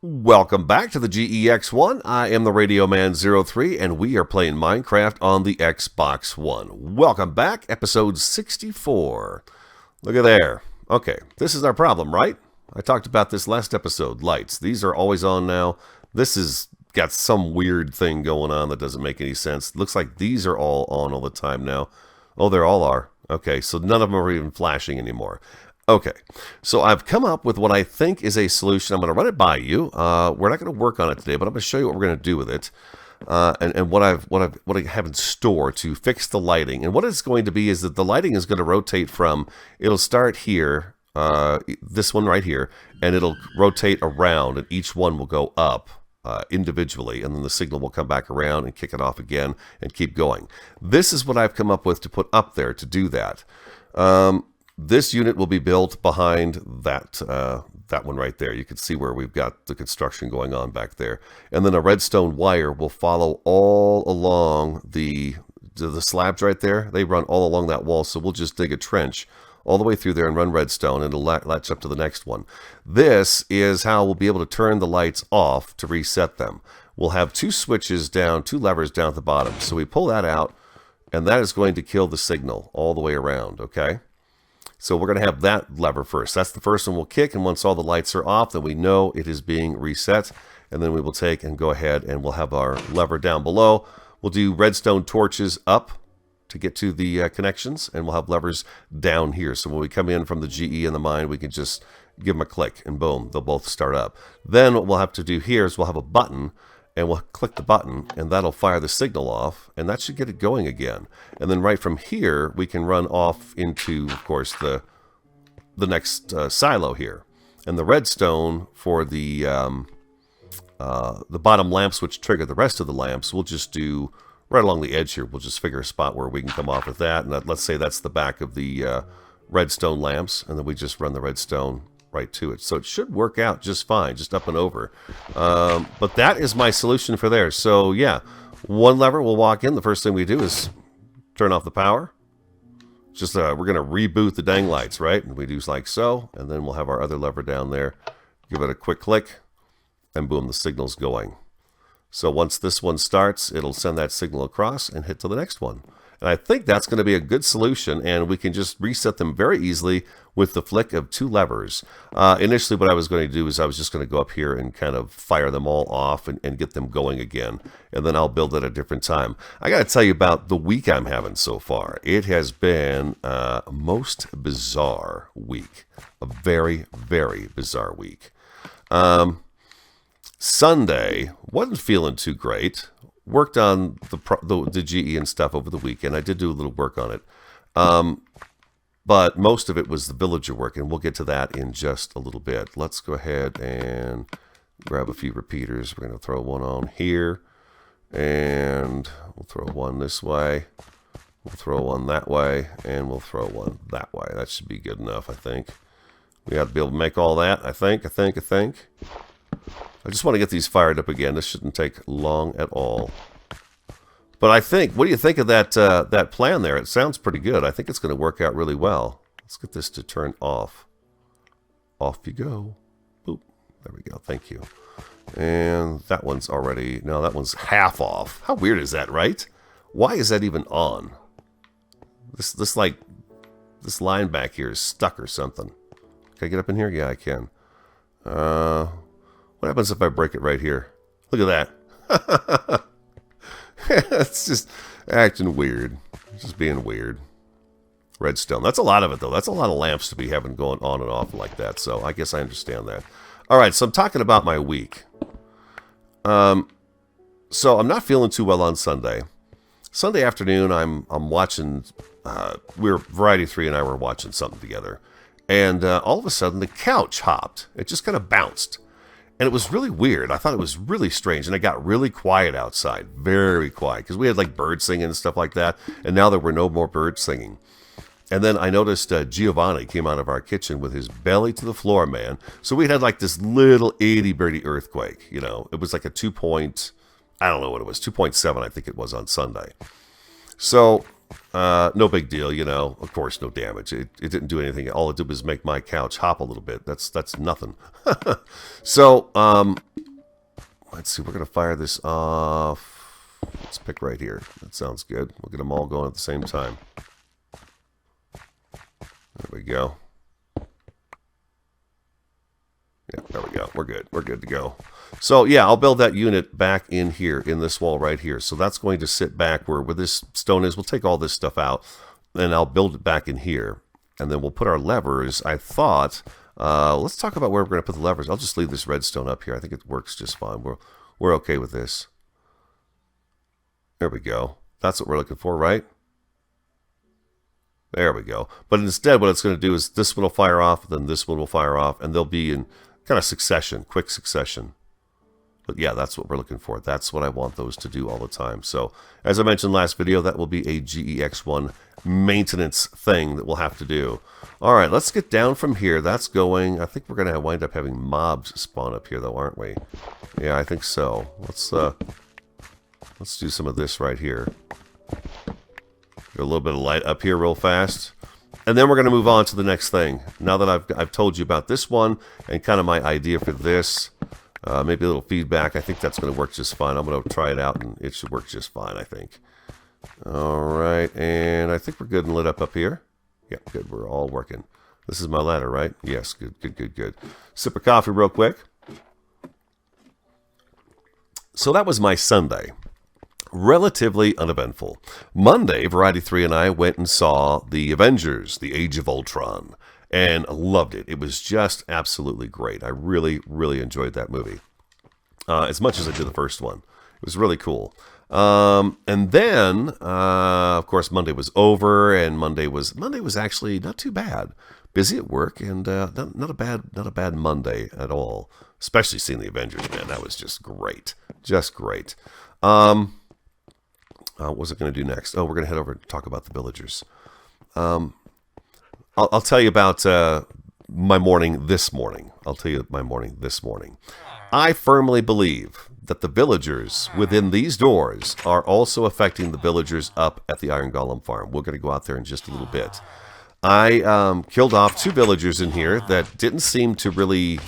Welcome back to the GE-X1. I am the TheRADIOMAN03, and we are playing Minecraft on the Xbox One. Welcome back, episode 64. Look at there. Okay, this is our problem, right? I talked about this last episode, lights. These are always on now. This has got some weird thing going on that doesn't make any sense. Looks like these are all on all the time now. Oh, they all are. Okay, so none of them are even flashing anymore. Okay, so I've come up with what I think is a solution. I'm going to run it by you. We're not going to work on it today, but I'm going to show you what we're going to do with it, and what I have in store to fix the lighting. And what it's going to be is that the lighting is going to rotate from. It'll start here, this one right here, and it'll rotate around, and each one will go up individually, and then the signal will come back around and kick it off again and keep going. This is what I've come up with to put up there to do that. This unit will be built behind that one right there. You can see where we've got the construction going on back there. And then a redstone wire will follow all along the slabs right there. They run all along that wall, so we'll just dig a trench all the way through there and run redstone, and it'll latch up to the next one. This is how we'll be able to turn the lights off to reset them. We'll have two switches down, two levers down at the bottom. So we pull that out, and that is going to kill the signal all the way around, okay? So we're going to have that lever first. That's the first one we'll kick, and once all the lights are off, then we know it is being reset. And then we will take and go ahead and we'll have our lever down below. We'll do redstone torches up to get to the connections, and we'll have levers down here. So when we come in from the GE and the mine, we can just give them a click, and boom, they'll both start up. Then what we'll have to do here is we'll have a button, and we'll click the button, and that'll fire the signal off, and that should get it going again. And then right from here, we can run off into, of course, the next silo here. And the redstone for the bottom lamps, which trigger the rest of the lamps, we'll just do right along the edge here. We'll just figure a spot where we can come off with that. And let's say that's the back of the redstone lamps, and then we just run the redstone right to it. So it should work out just fine, just up and over. But that is my solution for there. So yeah, one lever will walk in. The first thing we do is turn off the power. Just we're going to reboot the dang lights, right? And we do like so, and then we'll have our other lever down there. Give it a quick click, and boom, the signal's going. So once this one starts, it'll send that signal across and hit to the next one. And I think that's going to be a good solution, and we can just reset them very easily with the flick of two levers. Initially, what I was going to do is I was just going to go up here and kind of fire them all off and get them going again. And then I'll build at a different time. I got to tell you about the week I'm having so far. It has been a most bizarre week. A very, very bizarre week. Sunday, wasn't feeling too great. Worked on the GE and stuff over the weekend. I did do a little work on it. But most of it was the villager work, and we'll get to that in just a little bit. Let's go ahead and grab a few repeaters. We're going to throw one on here, and we'll throw one this way. We'll throw one that way, and we'll throw one that way. That should be good enough, I think. We ought to be able to make all that, I think. I just want to get these fired up again. This shouldn't take long at all. But I think, what do you think of that plan there? It sounds pretty good. I think it's going to work out really well. Let's get this to turn off. Off you go. Boop. There we go. Thank you. And that one's already, no, that one's half off. How weird is that, right? Why is that even on? This line back here is stuck or something. Can I get up in here? Yeah, I can. What happens if I break it right here? Look at that. It's just acting weird. It's just being weird. Redstone. That's a lot of it, though. That's a lot of lamps to be having going on and off like that. So I guess I understand that. All right, so I'm talking about my week. So I'm not feeling too well on Sunday. Sunday afternoon, I'm watching. Variety 3 and I were watching something together, and all of a sudden the couch hopped. It just kind of bounced. And it was really weird. I thought it was really strange. And it got really quiet outside. Very quiet. Because we had like birds singing and stuff like that. And now there were no more birds singing. And then I noticed Giovanni came out of our kitchen with his belly to the floor, man. So we had like this little itty-bitty earthquake. You know, it was like a 2 point, I don't know what it was, 2.7 I think it was on Sunday. So no big deal, you know. Of course, no damage. It didn't do anything. All it did was make my couch hop a little bit. That's nothing. So, let's see. We're going to fire this off. Let's pick right here. That sounds good. We'll get them all going at the same time. There we go. Yeah, there we go. We're good. We're good to go. So, yeah, I'll build that unit back in here, in this wall right here. So that's going to sit back where this stone is. We'll take all this stuff out, and I'll build it back in here. And then we'll put our levers. I thought, let's talk about where we're going to put the levers. I'll just leave this redstone up here. I think it works just fine. We're okay with this. There we go. That's what we're looking for, right? There we go. But instead, what it's going to do is this one will fire off, then this one will fire off, and they'll be in kind of succession, quick succession. But yeah, that's what we're looking for. That's what I want those to do all the time. So, as I mentioned last video, that will be a GE-X1 maintenance thing that we'll have to do. All right, let's get down from here. That's going. I think we're going to wind up having mobs spawn up here, though, aren't we? Yeah, I think so. Let's do some of this right here. Get a little bit of light up here real fast. And then we're going to move on to the next thing. Now that I've told you about this one and kind of my idea for this, maybe a little feedback, I think that's going to work just fine. I'm going to try it out, and it should work just fine, I think. All right, and I think we're good and lit up here. Yeah, good. We're all working. This is my ladder, right? Yes, good, good, good, good. Sip of coffee real quick. So that was my Sunday. Relatively uneventful. Monday, Variety 3 and I went and saw The Avengers, The Age of Ultron, and loved it. It was just absolutely great. I really, really enjoyed that movie. As much as I did the first one. It was really cool. And then, of course, Monday was over, and Monday was actually not too bad. Busy at work, and not a bad Monday at all. Especially seeing The Avengers, man. That was just great. Just great. What was it going to do next? Oh, we're going to head over and talk about the villagers. I'll tell you about my morning this morning. I firmly believe that the villagers within these doors are also affecting the villagers up at the Iron Golem farm. We're going to go out there in just a little bit. I killed off 2 villagers in here that didn't seem to really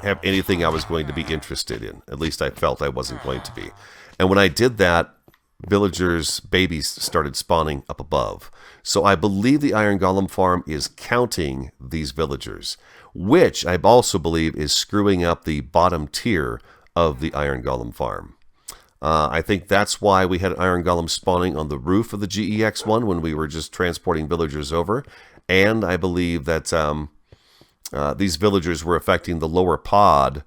have anything I was going to be interested in. At least I felt I wasn't going to be. And when I did that, villagers' babies started spawning up above. So I believe the Iron Golem farm is counting these villagers, which I also believe is screwing up the bottom tier of the Iron Golem farm. I think that's why we had Iron Golem spawning on the roof of the GE-X1 when we were just transporting villagers over. And I believe that these villagers were affecting the lower pod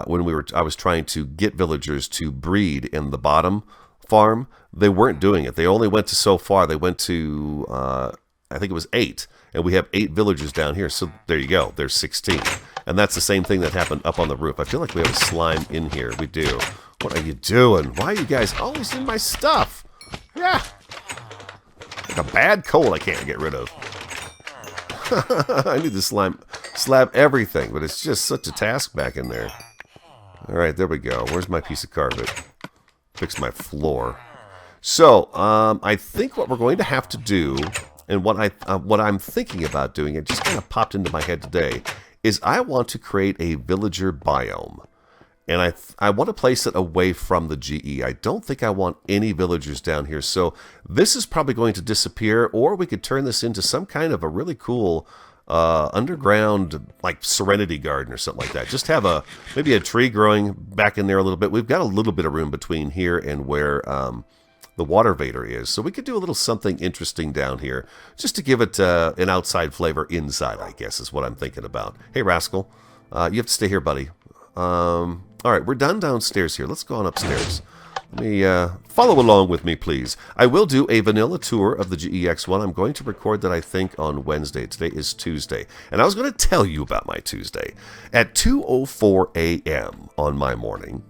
when I was trying to get villagers to breed in the bottom farm. They weren't doing it. They only went to so far. They went to, I think it was 8. And we have 8 villagers down here. So there you go. There's 16. And that's the same thing that happened up on the roof. I feel like we have a slime in here. We do. What are you doing? Why are you guys always in my stuff? Yeah. Like a bad cold I can't get rid of. I need to slab everything, but it's just such a task back in there. All right, there we go. Where's my piece of carpet? Fix my floor. So, I think what we're going to have to do, and what I'm thinking about doing, it just kind of popped into my head today, is I want to create a villager biome. And I want to place it away from the GE. I don't think I want any villagers down here. So this is probably going to disappear, or we could turn this into some kind of a really cool underground, like Serenity Garden or something like that. Just have maybe a tree growing back in there a little bit. We've got a little bit of room between here and where the water vader is. So we could do a little something interesting down here, just to give it an outside flavor inside, I guess, is what I'm thinking about. Hey, Rascal, you have to stay here, buddy. All right, we're done downstairs here. Let's go on upstairs. Let me follow along with me, please. I will do a vanilla tour of the GE-X1. I'm going to record that, I think, on Wednesday. Today is Tuesday. And I was going to tell you about my Tuesday. At 2:04 a.m. on my morning,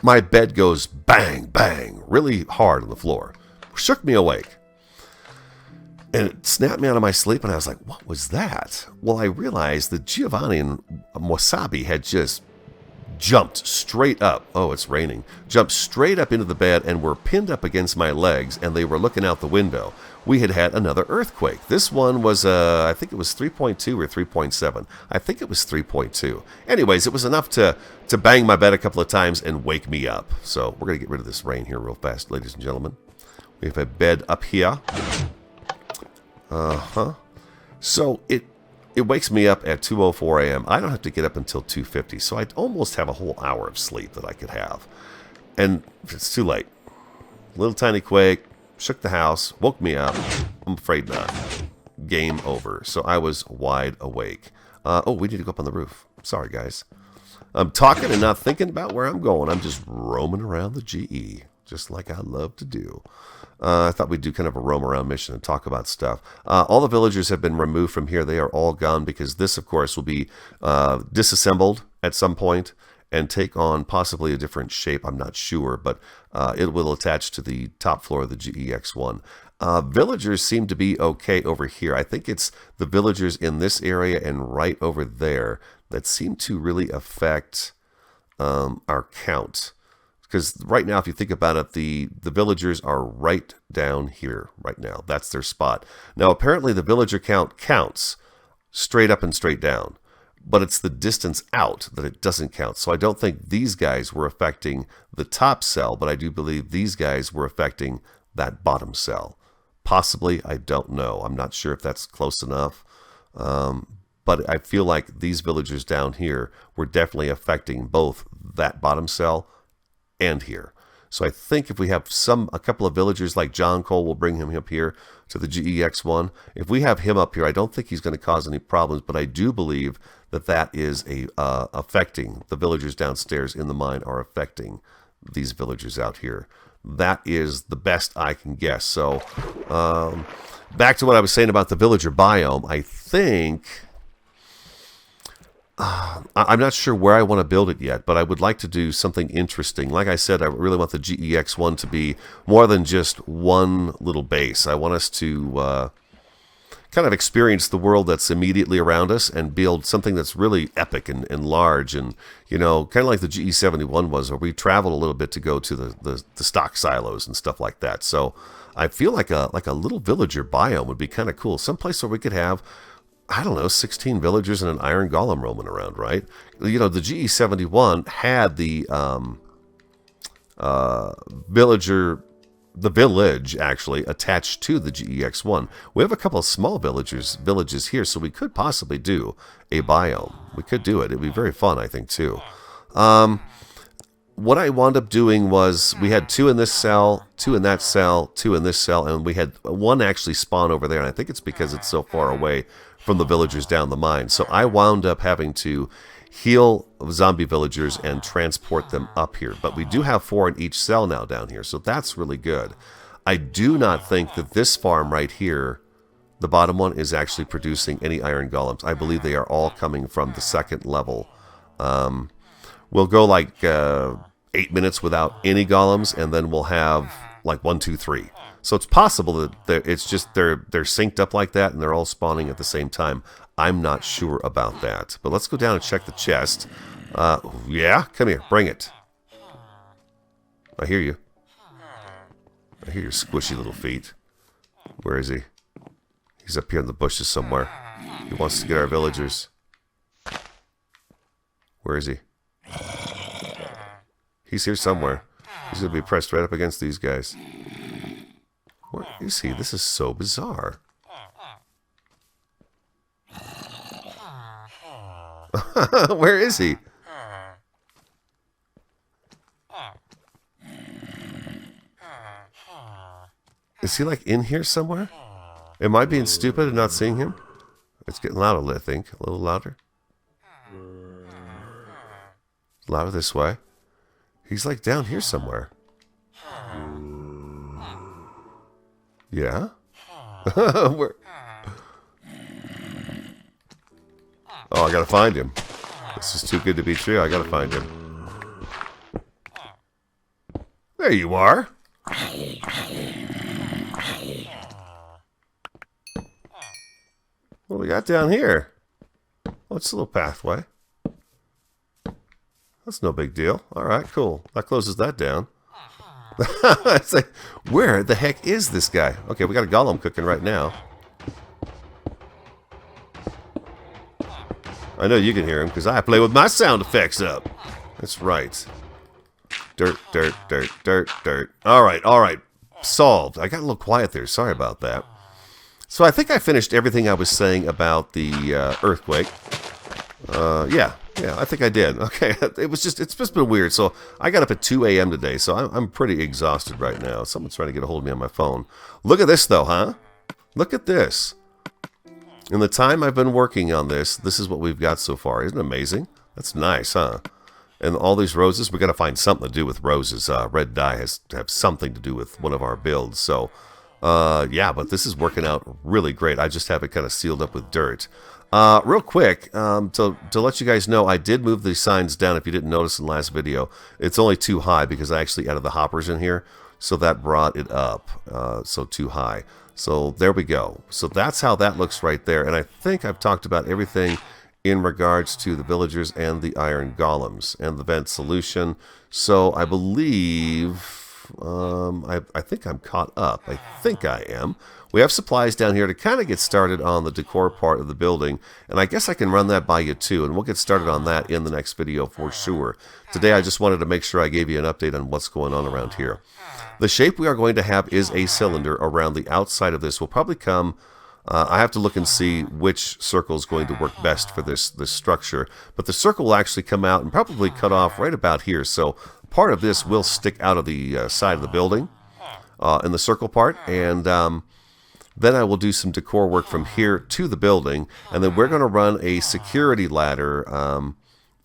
my bed goes bang, bang, really hard on the floor. Shook me awake. And it snapped me out of my sleep, and I was like, what was that? Well, I realized that Giovanni and Wasabi had just jumped straight up. Oh, it's raining. Jumped straight up into the bed and were pinned up against my legs, and they were looking out the window. We had had another earthquake. This one was, I think it was 3.2 or 3.7. I think it was 3.2. Anyways, it was enough to bang my bed a couple of times and wake me up. So we're going to get rid of this rain here real fast, ladies and gentlemen. We have a bed up here. So it wakes me up at 2:04 a.m. I don't have to get up until 2:50, so I almost have a whole hour of sleep that I could have. And it's too late. Little tiny quake, shook the house, woke me up. I'm afraid not. Game over. So I was wide awake. Oh, we need to go up on the roof. Sorry, guys. I'm talking and not thinking about where I'm going. I'm just roaming around the GE, just like I love to do. I thought we'd do kind of a roam around mission and talk about stuff. All the villagers have been removed from here. They are all gone because this, of course, will be disassembled at some point and take on possibly a different shape. I'm not sure, but it will attach to the top floor of the GE-X1. Villagers seem to be okay over here. I think it's the villagers in this area and right over there that seem to really affect our count. Because right now, if you think about it, the villagers are right down here right now. That's their spot. Now, apparently the villager count counts straight up and straight down. But it's the distance out that it doesn't count. So I don't think these guys were affecting the top cell, but I do believe these guys were affecting that bottom cell. Possibly, I don't know. I'm not sure if that's close enough. But I feel like these villagers down here were definitely affecting both that bottom cell and here. So I think if we have a couple of villagers like John Cole, we'll bring him up here to the GE-X1. If we have him up here, I don't think he's going to cause any problems, but I do believe that that is affecting the villagers downstairs in the mine are affecting these villagers out here. That is the best I can guess. So back to what I was saying about the villager biome, I think I'm not sure where I want to build it yet, but I would like to do something interesting. Like I said, I really want the GE-X1 to be more than just one little base. I want us to kind of experience the world that's immediately around us and build something that's really epic and large, and kind of like the GE-71 was, where we traveled a little bit to go to the stock silos and stuff like that. So I feel like a little villager biome would be kind of cool. Someplace where we could have, I don't know, 16 villagers and an iron golem roaming around, right? The GE-71 had the village actually attached to the GE-X1. We have a couple of small villages here, so we could possibly do a biome. We could do it. It'd be very fun, I think, too. What I wound up doing was we had 2 in this cell, 2 in that cell, 2 in this cell, and we had 1 actually spawn over there, and I think it's because it's so far away from the villagers down the mine. So I wound up having to heal zombie villagers and transport them up here. But we do have 4 in each cell now down here, so that's really good. I do not think that this farm right here, the bottom one, is actually producing any iron golems. I believe they are all coming from the second level. We'll go like 8 minutes without any golems, and then we'll have like 1, 2, 3. So it's possible that it's just they're synced up like that and they're all spawning at the same time. I'm not sure about that. But let's go down and check the chest. Yeah? Come here. Bring it. I hear you. I hear your squishy little feet. Where is he? He's up here in the bushes somewhere. He wants to get our villagers. Where is he? He's here somewhere. He's going to be pressed right up against these guys. Where is he? This is so bizarre. Where is he? Is he like in here somewhere? Am I being stupid and not seeing him? It's getting louder, I think. A little louder. Louder this way. He's like down here somewhere. Yeah? Where? Oh, I gotta find him. This is too good to be true. I gotta find him. There you are. What do we got down here? Oh, it's a little pathway. That's no big deal. All right, cool. That closes that down. It's like, where the heck is this guy? Okay, we got a golem cooking right now. I know you can hear him because I play with my sound effects up. That's right. Dirt, dirt, dirt, dirt, dirt. All right, all right. Solved. I got a little quiet there. Sorry about that. So I think I finished everything I was saying about the earthquake. Yeah, I think I did. Okay, it's just been weird. So I got up at 2 a.m. today, so I'm pretty exhausted right now. Someone's trying to get a hold of me on my phone. Look at this, though, huh? Look at this. In the time I've been working on this, this is what we've got so far. Isn't it amazing? That's nice, huh? And all these roses, we got to find something to do with roses. Red dye has to have something to do with one of our builds. So, yeah, but this is working out really great. I just have it kind of sealed up with dirt. Real quick, to let you guys know, I did move these signs down. If you didn't notice in the last video, it's only too high because I actually added the hoppers in here. So that brought it up, so too high. So there we go. So that's how that looks right there. And I think I've talked about everything in regards to the villagers and the iron golems and the vent solution. So I believe, I think I'm caught up. I think I am. We have supplies down here to kind of get started on the decor part of the building. And I guess I can run that by you too. And we'll get started on that in the next video for sure. Today I just wanted to make sure I gave you an update on what's going on around here. The shape we are going to have is a cylinder around the outside of this. Will probably come, I have to look and see which circle is going to work best for this structure. But the circle will actually come out and probably cut off right about here. So part of this will stick out of the side of the building in the circle part. And then I will do some decor work from here to the building. And then we're going to run a security ladder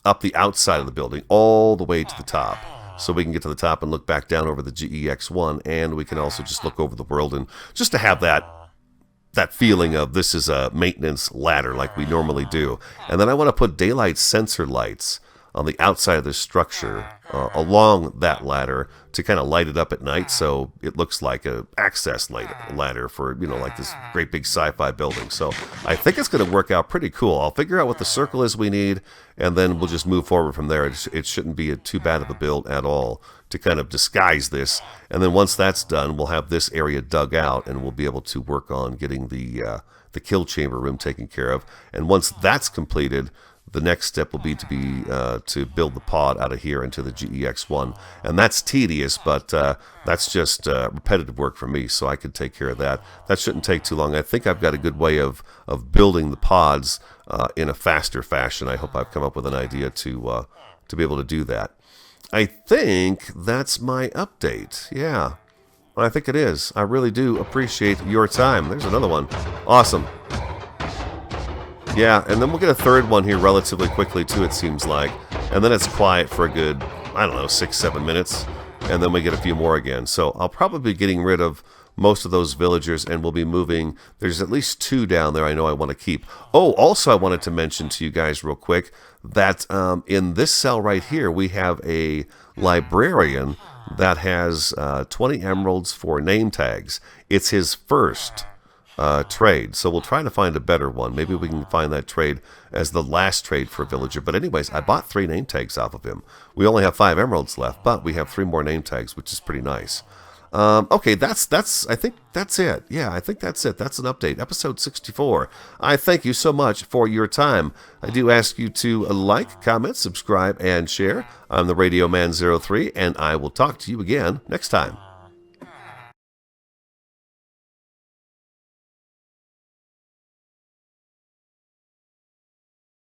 up the outside of the building all the way to the top. So we can get to the top and look back down over the GE-X1, and we can also just look over the world, and just to have that feeling of this is a maintenance ladder like we normally do. And then I want to put daylight sensor lights on the outside of this structure along that ladder to kind of light it up at night, so it looks like a access ladder for, you know, like this great big sci-fi building. So I think it's going to work out pretty cool. I'll figure out what the circle is we need, and then we'll just move forward from there. It shouldn't be too bad of a build at all to kind of disguise this. And then once that's done, we'll have this area dug out, and we'll be able to work on getting the kill chamber room taken care of. And once that's completed, the next step will be to build the pod out of here into the GE-X1. And that's tedious, but that's just repetitive work for me, so I can take care of that. That shouldn't take too long. I think I've got a good way of building the pods in a faster fashion. I hope I've come up with an idea to be able to do that. I think that's my update. Yeah, I think it is. I really do appreciate your time. There's another one. Awesome. Yeah, and then we'll get a third one here relatively quickly too, it seems like. And then it's quiet for a good, I don't know, 6-7 minutes. And then we get a few more again. So I'll probably be getting rid of most of those villagers, and we'll be moving. There's at least 2 down there I know I want to keep. Oh, also I wanted to mention to you guys real quick that in this cell right here, we have a librarian that has 20 emeralds for name tags. It's his first trade, so we'll try to find a better one. Maybe we can find that trade as the last trade for a villager. But anyways, I bought 3 name tags off of him. We only have 5 emeralds left, but we have 3 more name tags, which is pretty nice. Okay, I think that's it. Yeah, I think that's it. That's an update. Episode 64. I thank you so much for your time. I do ask you to like, comment, subscribe, and share. I'm the RadioMan03, and I will talk to you again next time.